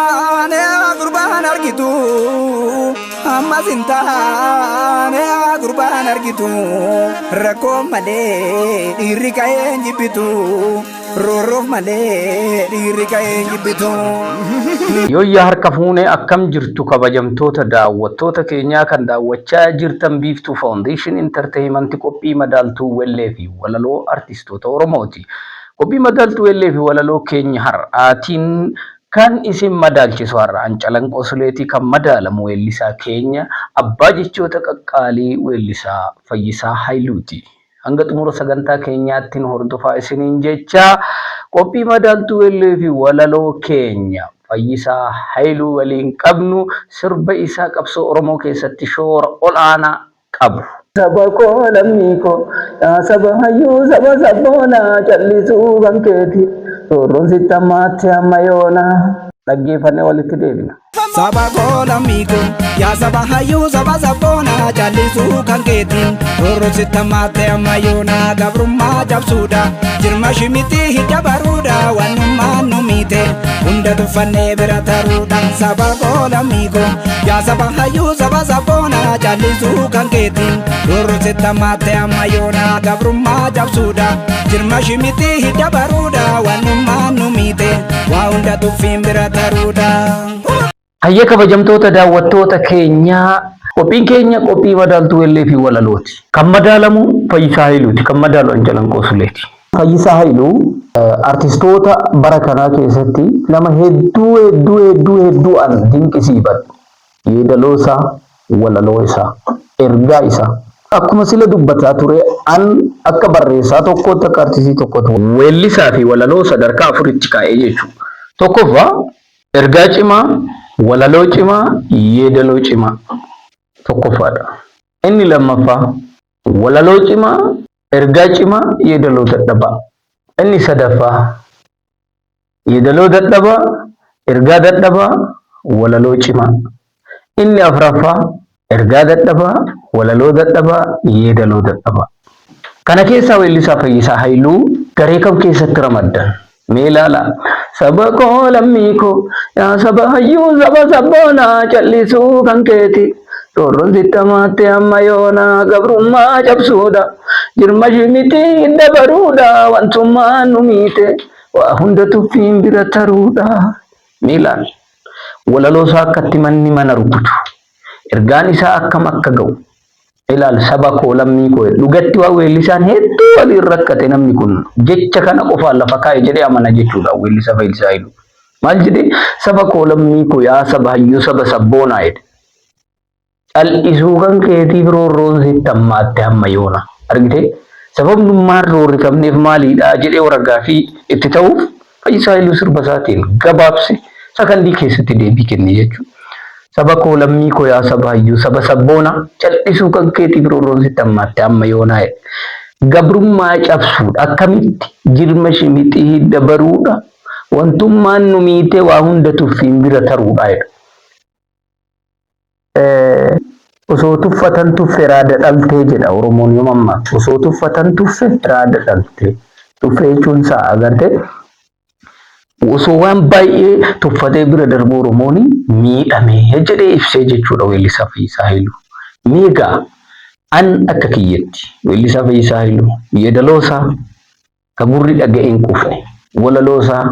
Amazintane gurban argitu Amazintane gurban argitu Rakko malee dhiirri ka'ee jibbitu Roorroof malee dhiirri ka'ee jibbitu. Yoyyaa harka fuunee akkam jirtu kabajamtoota daawwattoota keenyaa kan daawwachaa jirtan Biiftuu Foundation Entertainment qophii madaaltuu Wellee fi walaloo artistoota Oromooti. Qophii madaaltuu Wellee fi walaloo keenya har'aatiin kan isin madaalchisu har'aan Calanqoo Suleetii kan madaalamu weellisaa keenya abbaa jechoota qaqqaalii weellisaa Fayyisaa Haayiluuti. Hanga xumura sagantaa keenyaatti nu hordofaa isiniin jecha qophii madaaltuu Wellee fi walaloo keenya Fayyisaa Haayiluu waliin qabnu sirba isaa qabsoo Oromoo keessatti shoora olaanaa qabu. Saba koo lammii koo yaa saba hayyuu saba sabboonaa callisuu kan keeti roorroon sitti hammaatti amma yoona. Dhaggeeffannee walitti deebina. Saba koo lammii koo yaa saba hayyuu saba sabboonaa callisuu kan keeti roorroon sitti hammaatti amma yoona. Gabrummaa cabsuudha jirma shimitii hidda baruudha wanummaan nu miite hunda tuffannee bira taruudha. Saba koo lammii koo yaa saba hayyuu saba sabboonaa callisuu kan keeti roorroon sitti hammaatti amma yoona. Gabrummaa cabsuudha jirma shimitii hidda baruudha wanummaan nu miite waa hunda tuffiin bira taruudha. Hayya kabajamtoota daawwattoota keenyaa qophiin keenya qophii madaaltuu Wellee fi walalooti. Kan madaalamu Fayyisaa Haayiluuti. Kan madaalu Calanqoo Suleeti. Fayyisaa Haayiluu artistoota bara kanaa keessatti nama hedduu an dinqisiifadhu. Yeedaloo isaa, walaloo isaa, ergaa isaa. Akkuma sila dubbataa ture an akka barreessaa tokkootti akka artistii tokkotti weellisaa fi walaloo sadarkaa afuritti kaa'ee jechuudha. Tokkoffaa ergaa cimaa, walaloo cimaa, yeedaloo cimaa tokkoffaadha. Inni lammaffaa walaloo cimaa, ergaa cimaa, yeedaloo dadhabaa. Inni sadaffaa yeedaloo dadhabaa, ergaa dadhabaa, walaloo cimaa. Inni afuraffaa ergaa dadhabaa, walaloo dadhabaa, yeedaloo dadhabaa. Kana keessaa weellisaa Fayyisaa Haayiluu garee kam keessatti ramaddan? Mee ilaalaa. Saba koo lammii koo yaa saba hayyuu saba sabboonaa callisuu kan keeti roorroon sitti hammaatti amma yoona. Gabrummaa cabsuudha jirma shimitii hidda baruudha wantummaan nu miite waa hunda tuffiin bira taruudha. Mee ilaali. Walaloo isaa akkatti manni mana rukutu, ergaan isaa akkam akka ga'u ilaali. Saba koo lammii koo dhugatti waa weellisaan hedduu waliin rakkate namni kun jecha kana qofaan lafa kaa'e jedhee amana jechuudha. Weellisaa Fayyisaa Haayiluu maal jedhee saba koo lammii koo yaa saba hayyuu saba sabboonaa jedhe cal'isuu kan keetiif roorroon sitti hammaatti amma yoona. Argitee sababnummaan roorri qabneef maaliidha jedhee waraqaa fi itti ta'uuf Fayyisaa Haayiluu sirba isaatiin gabaabse sakandii keessatti deebii kenne jechuudha. Saba koo lammii koo yaa saba hayyuu saba sabboonaa cal'isuu kan keetiif roorroon sitti hammaatti amma yoonaa. Gabrummaa cabsuudha akkamitti jirma shimitii hidda baruudha wantummaan nu miite waa hunda tuffiin bira taruudha. Osoo tuffatan tuffe raada dhaltee jedha Oromoon yoo mammaaksu. Osoo tuffatan tuffe raada dhaltee. Tuffe jechuun sa'a agartee. Osoo waan baay'ee tuffatee bira darbu Oromoon miidhamee jedhee ibsee jechuudha weellisaa Fayyisaa Haayiluu. Meegaa an akka kiyyatti weellisaa Fayyisaa Haayiluu yeedaloo isaa kan gurri dhaga'een quufne, walaloo isaa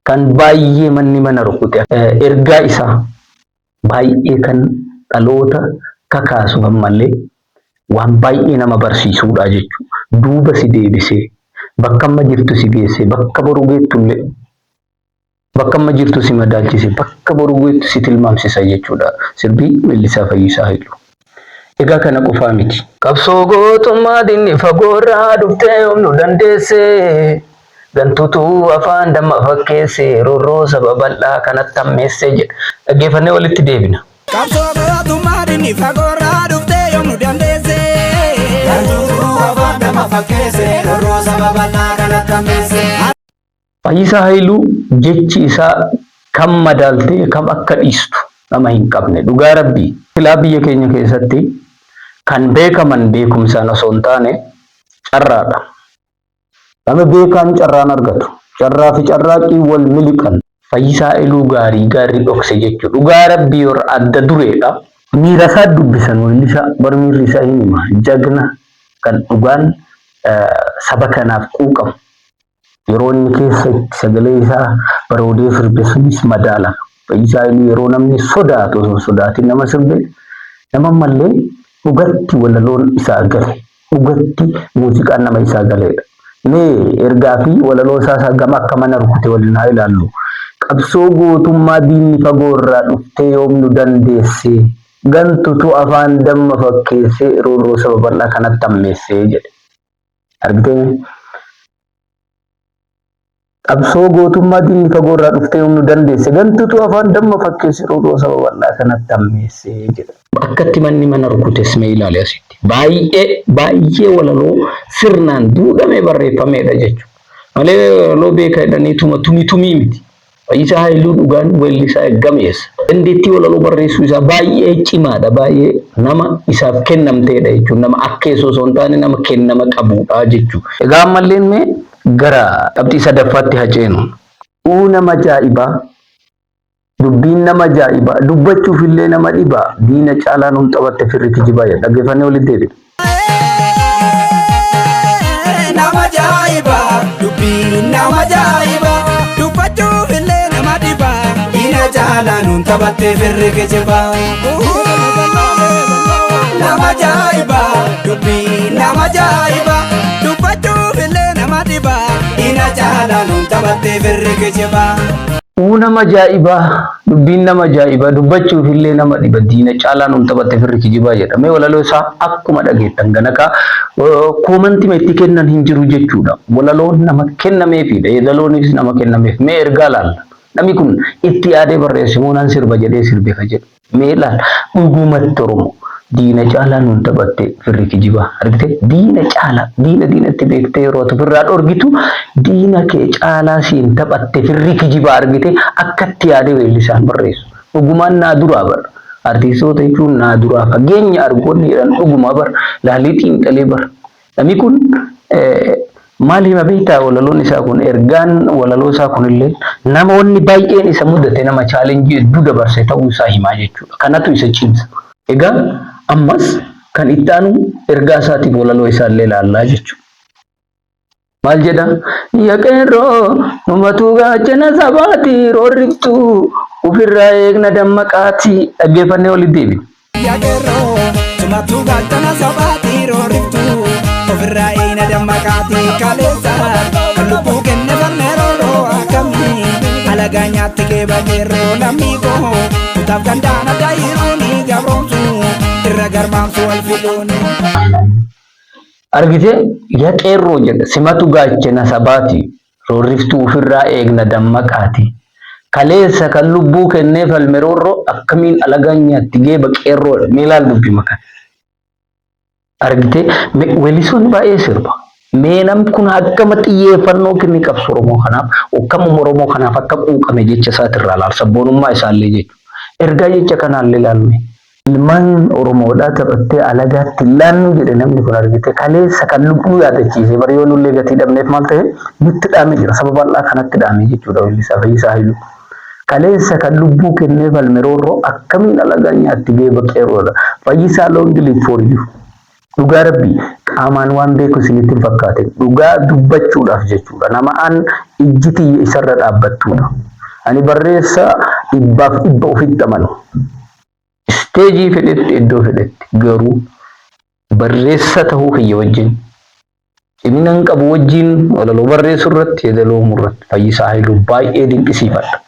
kan baay'ee manni mana rukute, ergaa isaa baay'ee kan dhaloota kakaasu ammallee waan baay'ee nama barsiisuudha jechuudha. Duuba si deebisee bakka amma jirtu si geessee bakka boru geettullee bakka amma jirtu si madaalchisee bakka boru geettu si tilmaamsisa jechuudha sirbii weellisaa Fayyisaa Haayiluu. Egaa kana qofaa miti. Qabsoo gootummaa dinni fagoorraa dhuftee yoom nu dandeesse gantuutu afaan damma fakkeesse roorroo saba bal'aa kanatti hammeesse jedha. Dhaggeeffannee walitti deebina. Qabsoo gootummaa dinni fagoorraa dhuftee yoom nu dandeesse gantuutu afaan damma fakkeesse roorroo saba bal'aa kanatti hammeesse. Fayyisaa Haayiluu jechi isaa kam madaaltee kam akka dhiistu nama hin qabne dhugaa rabbii. Filaa biyya keenya keessatti kan beekaman beekumsaan osoo hin taane carraadha. Nama beekan carraan argatu. Carraa fi carraaqii wal miliqan. Fayyisaa Iluu gaarii dhokse jechuudha. Dhugaa Rabbii yor adda dureedha. Miira isaa dubbisan weellisaa barmiirri isaa hin hima. Jagna kan dhugaan saba kanaaf quuqamu. Yeroo inni keessa sagalee isaa baroodee sirbe sunis madaala. Fayyisaa Iluu yeroo namni sodaatu osoo sodaatiin nama sirbe nama mallee dhugatti walaloon isaa gale. Dhugatti muuziqaan nama isaa galeedha. Mee ergaa fi walaloo isaa gama akka mana rukute waliin haa ilaallu. Qabsoo gootummaa diinni fagoo irraa dhuftee yoomnu dandeesse gantutu afaan damma fakkeessee roorroo saba bal'aa kanatti ammeessee jedhe. Argitee? Qabsoo gootummaa diinni fagoo irraa dhuftee yoomnu dandeesse gantutu afaan damma fakkeessee roorroo saba bal'aa kanatti ammeessee jedhe. Akkatti manni mana rukutes mee ilaali asitti. Baay'ee walaloo sirnaan duudhamee barreeffameedha jechuudha. Malee walaloo beekaa jedhanii tumii miti. Fayyisaa Iluu dhugaan weellisaa gameessa. Dandeettii walaloo barreessuu isaa baay'ee cimaadha. Baay'ee nama isaaf kennamteedha jechuudha. Nama akkeessoo osoo hin taane nama kennama qabudha jechuudha. Egaa ammalleen mee gara qabxii sadaffaatti haceenu. Nama ajaa'ibaa. Dubbiin nama ajaa'ibaa. Dubbachuuf illee nama dhibaa. Diina caalaan taphatte firri kijibaa jedha. Dhaggeeffannee walitti deebi'a. Nama ajaa'ibaa. Dubbiin nama ajaa'ibaa. Dubbachuuf illee nama dhibaa. Diina caalaan taphatte firri kijibaa. Nama ajaa'ibaa. Dubbiin nama ajaa'ibaa. Dubbachuuf illee nama dhibaa. Diina caalaan taphatte firri kijibaa. Nama ajaa'ibaa. Dubbiin nama ajaa'ibaa. Dubbachuuf illee nama dhiba. Diina caalaan taphatte firri kijibaa jedha. Mee walaloo isaa akkuma dhageettan ganaqa koomantii itti kennan hin jiru jechuudha. Walaloon nama kennameefidha. Yeedaloonis nama kennameef. Mee ergaa laalla. Namni kun itti yaadee barreesse moo nan sirba jedhee sirbe ka jedhu. Mee laalla dhugumatti Oromoo. Diina caalaan taphatte firri kijibaa. Argite? Diina caalaa. Diinatti beektee yeroo ati firraa dhorgitu diina kee caalaa siin taphatte firri kijibaa argite akkatti yaadee weellisaan barreessu. Dhugumaan naa duraa bara. Artiistoota jechuun naa duraa fageenya argoonni jedhan dhuguma bara. Laalii xiinxalee bara. Namni kun maal hima beektaa walaloon isaa kun ergaan walaloo isaa kunillee namoonni baay'een isa mudate nama chaalenjii hedduu dabarse ta'uu isaa himaa jechuudha. Kanatu isa cimsa. Egaa ammas kan itti aanu ergaa isaatiif walaloo isaallee ilaallaa jechuudha. Maal jedha? Yaa qeerroo numatu gaachana sabaati roorriftuu ofirraa eegna dammaqaati. Dhaggeeffannee walitti deebiin. Yaa qeerroo numatu gaachana sabaati roorriftuu ofirraa eegna dammaqaati. Kaleessa kan lubbuu kenne falmee roorroo akkamii alagaa nyaatti kee bageerroo lammii koo kutaaf gandaana daayiruuni gabroomsu irra garmaamsu wal filuuni. Argite yaa qeerroo jedha simatu gaachana sabaati roorriftuu ofirraa eegna dammaqaati. Kaleessa kan lubbuu kennee falme roorroo akkamiin alagaa nyaatti kee baqeerroo mee ilaal dubbii makan. Argite weellisoonni baay'ee sirba. Mee nam kun akkama xiyyeeffannoo kenni qabsu Oromoo kanaaf akkama Oromoo kanaaf akka quuqame jecha isaatirraa laal sabboonummaa isaallee jechuudha. Ergaa jecha kanaallee ilaalme. Ilmaan Oromoodhaa taphattee alagaatti laannu jedhe namni kun argite kaleessa kan lubbuu yaadachiise bariyoon ullee gatii dhabneef maal ta'e nutti dhaame jira sababa bal'aa kanatti dhaame jechuudha weellisaa Fayyisaa Iluu. Kaleessa kan lubbuu kennee falme roorroo akkamiin alagaa nyaatti gee baqeerroodha. Fayyisaa Long live for you. Dhugaa Rabbii qaamaan waan beeku isinitti fakkaate dhugaa dubbachuudhaaf jechuudha. Nama an ijjitii isarra dhaabbattuudha. Ani barreessa dhibbaaf dhibba ofitti amanu. Isteejii fedhetti iddoo fedhetti garuu barreessa ta'uu kiyya wajjin ciminan qabu wajjin walaloo barreessuu irratti yeedaloo murratti Fayyisaa Iluu baay'ee dinqisiifadha.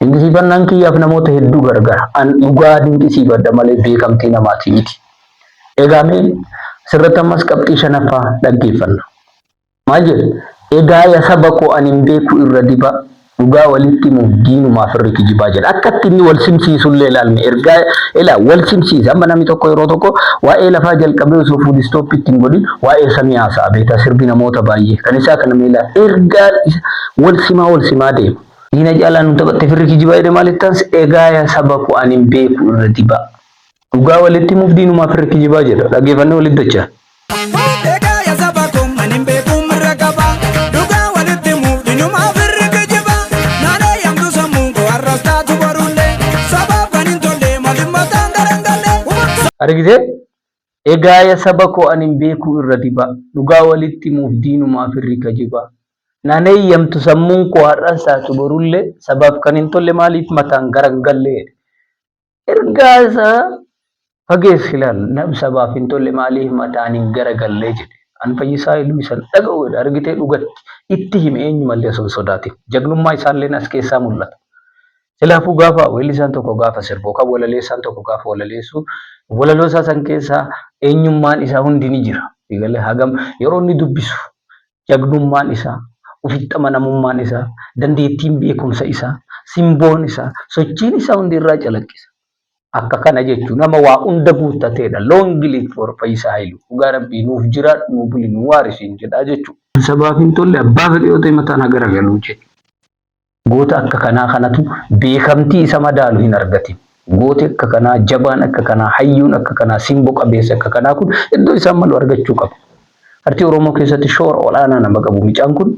Dinqisiifannaan kiyyaaf namoota hedduu gargara. An dhugaa dinqisiifadha malee beekamtii namaati miti. Egaa mee sirratti ammas qabxii shanaffaa dhaggeeffanna. Maal jedhu? Egaa yaa saba koo ani hin beeku irra diba dhugaa walitti himuuf diinumaaf irri kijibaa jedha. Akkatti inni wal simsiisullee ilaalme ergaa ilaa wal simsiisa. Amma namni tokko yeroo tokko waa'ee lafaa jalqabee osoo fuudhi istooppiitti hin godhin waa'ee samii haasa'a beektaa sirbi namoota baay'ee. Kan isaa kana meelaa ergaa wal simaa deema. Diina caalaan nu taphatte firri kijibaa jedhe maalittaan egaa yaa saba koo ani hin beeku irra diba. Dhugaa walitti himuuf diinumaaf irri kijibaa jedha. Dhaggeeffannee walitti dachaa. Egaa yaa saba koo ani hin beeku irra qaba. argite egaa ya saba koo anin beekuu irra diba dhugaa walitti muuf diinumaa firri kajiba naan eeyyamtu sammuun koo har'as taatu borullee sabaaf kan hin tolle maaliif mataan garagallee ergaa isaa fagees ilaal nam sabaaf hin tolle maaliif mataan hin garagallee jedhe an Fayyisaa Haayiluu isan dhaga'uudha argitee dhugatti itti hime eenyu mallee osoo sodaatin jagnummaa isaallee as keessaa mul'ata. Silaafuu gaafa weellisaan tokko gaafa sirbu kan walaleessaan tokko gaafa walaleessu walaloo isaa san keessaa eenyummaan isaa hundi ni jira. Egalee hagam yeroo inni dubbisu jagnummaan isaa, ofitti amanamummaan isaa, dandeettiin beekumsa isaa, simboon isaa, sochiin isaa hundi irraa calaqqisa. Akka kana jechuun nama waa hunda guuttateedha. Long live for Fayyisaa Haayiluu. Dhugaa Rabbii nuuf jiraadhu nuuf buli nu waarisiin jedhaa jechuudha. Sabaaf hin tolle abbaa fedhee yoo ta'e mataan haa garagaluu jedhe. Goota akka kanaa kanatu beekamtii isa madaalu hin argatin. Gooti akka kanaa, jabaan akka kanaa, hayyuun akka kanaa, simboo qabeessa akka kanaa kun iddoo isaan malu argachuu qabu. Artii Oromoo keessatti shoora olaanaa nama qabu. Mucaan kun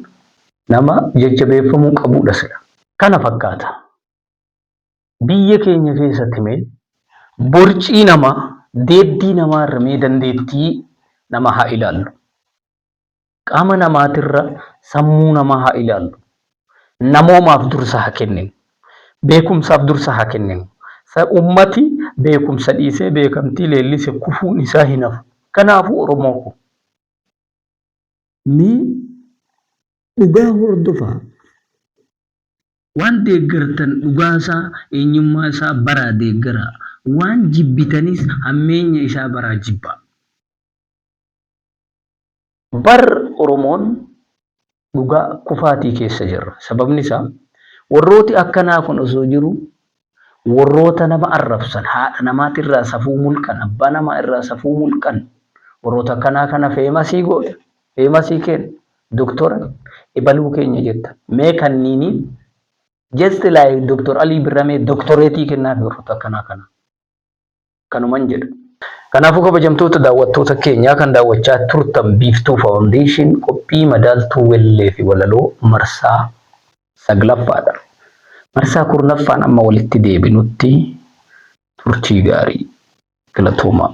nama jajjabeeffamuu qabudha sila. Kana fakkaata. Biyya keenya keessatti mee borcii namaa, deeddii namaa irra mee dandeettii nama haa ilaallu. Qaama namaatirra sammuu namaa haa ilaallu. Namoomaaf dursa haa kenninu. Beekumsaaf dursa haa kenninu. Ummati beekumsa dhiisee beekamtii leellise kufuun isaa hin hafu. Kanaafuu Oromoo kun mee dhugaa hordofaa. Waan deeggartan dhugaasaa eenyummaa isaa baraa deeggaraa. Waan jibbitanis hammeenya isaa baraa jibbaa. Bar Oromoon dhugaa kufaatii keessa jirra. Sababni isaa warrooti akkanaa kun osoo jiru warroota nama arrabsan haadha namaatirraa safuu mulqan abbaa namaa irraa safuu mulqan warroota akkanaa kana feemasii godhe feemasii kenna doktora ibaluu keenya jetta mee kanniiniif just like Dr. Ali Birrame doktoreetii kennaa fi warroota akkanaa kana kanuman jedha. Kanaafuu kabajamtoota daawwattoota keenyaa kan daawwachaa turtan Biiftuu Foundation qophii madaaltuu wellee fi walaloo marsaa 9ffaadha. Marsaa 10ffaan amma walitti deebinutti turtii gaarii galatoomaa.